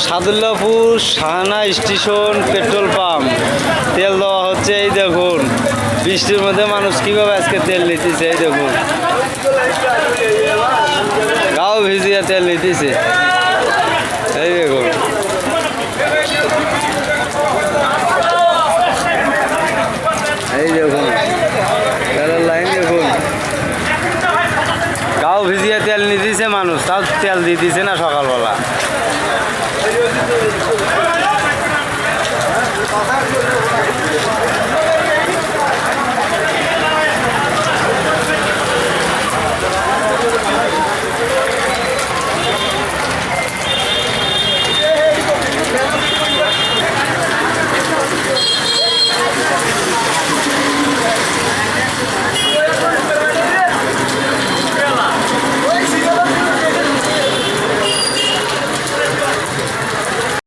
Sadullapur Shahana station petrol pump তেল দেওয়া হচ্ছে। এই দেখুন বৃষ্টির মধ্যে মানুষ কীভাবে আজকে তেল নিতেছে। এই দেখুন গাও ভিজিয়ে তেল নিতেছে। এই দেখুন এই দেখুন তেলের লাইন দেখুন, গাও ভিজিয়ে তেল নিতেছে মানুষ, তাও তেল দিতেছে না সকালবেলা।